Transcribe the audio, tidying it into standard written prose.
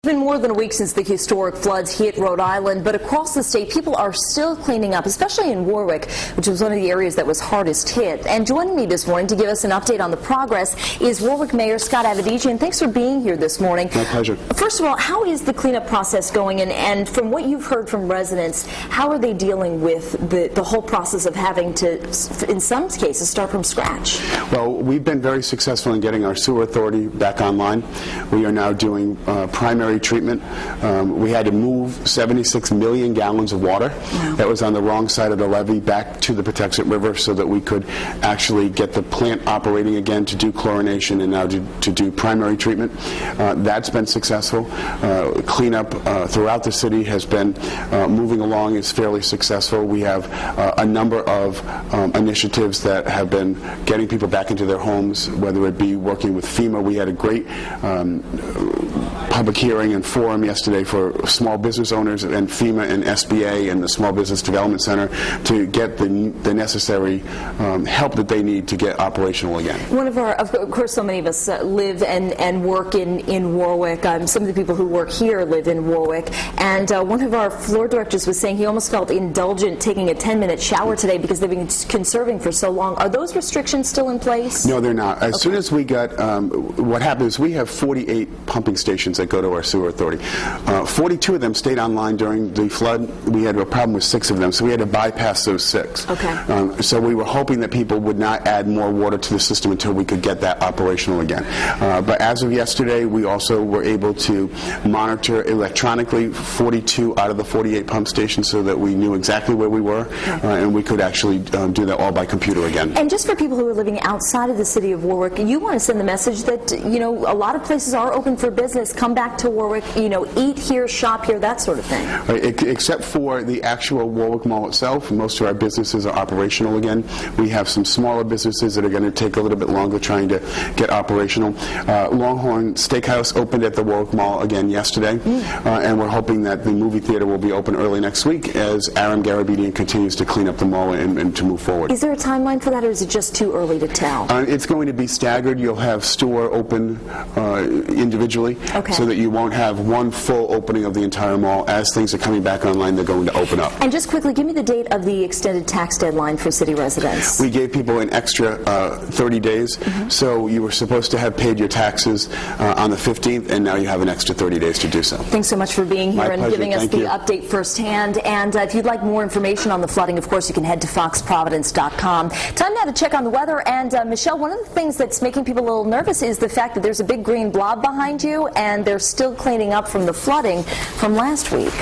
It's been more than a week since the historic floods hit Rhode Island, but across the state, people are still cleaning up, especially in Warwick, which was one of the areas that was hardest hit. And joining me this morning to give us an update on the progress is Warwick Mayor Scott Avedisian. Thanks for being here this morning. My pleasure. First of all, how is the cleanup process going? And from what you've heard from residents, how are they dealing with the whole process of having to, in some cases, start from scratch? Well, we've been very successful in getting our sewer authority back online. We are now doing primary treatment. We had to move 76 million gallons of water that was on the wrong side of the levee back to the Patuxent River so that we could actually get the plant operating again to do chlorination and now to do primary treatment. That's been successful. Cleanup throughout the city has been moving along. It's fairly successful. We have a number of initiatives that have been getting people back into their homes, whether it be working with FEMA. We had a great public hearing and forum yesterday for small business owners and FEMA and SBA and the Small Business Development Center to get the necessary help that they need to get operational again. One of our, of course, so many of us live and work in Warwick. Some of the people who work here live in Warwick, and one of our floor directors was saying he almost felt indulgent taking a 10-minute shower today because they've been conserving for so long. Are those restrictions still in place? No, they're not. As soon as we got, what happens is we have 48 pumping stations that go to our sewer authority. 42 of them stayed online during the flood. We had a problem with 6 of them, so we had to bypass those 6. Okay. So we were hoping that people would not add more water to the system until we could get that operational again. But as of yesterday, we also were able to monitor electronically 42 out of the 48 pump stations so that we knew exactly where we were, and we could actually do that all by computer again. And just for people who are living outside of the city of Warwick, you want to send the message that, you know, a lot of places are open for business. Come back to Warwick, you know, eat here, shop here, that sort of thing. Right, except for the actual Warwick Mall itself, most of our businesses are operational again. We have some smaller businesses that are going to take a little bit longer trying to get operational. Longhorn Steakhouse opened at the Warwick Mall again yesterday, and we're hoping that the movie theater will be open early next week as Aram Garabedian continues to clean up the mall and to move forward. Is there a timeline for that, or is it just too early to tell? It's going to be staggered. You'll have store open individually, so that you won't have one full opening of the entire mall. As things are coming back online, they're going to open up. And just quickly, give me the date of the extended tax deadline for city residents. We gave people an extra 30 days, so you were supposed to have paid your taxes on the 15th, and now you have an extra 30 days to do so. Thanks so much for being here and giving us the update firsthand. And if you'd like more information on the flooding, of course, you can head to foxprovidence.com. Time now to check on the weather. And Michelle, one of the things that's making people a little nervous is the fact that there's a big green blob behind you, and they're still cleaning up from the flooding from last week.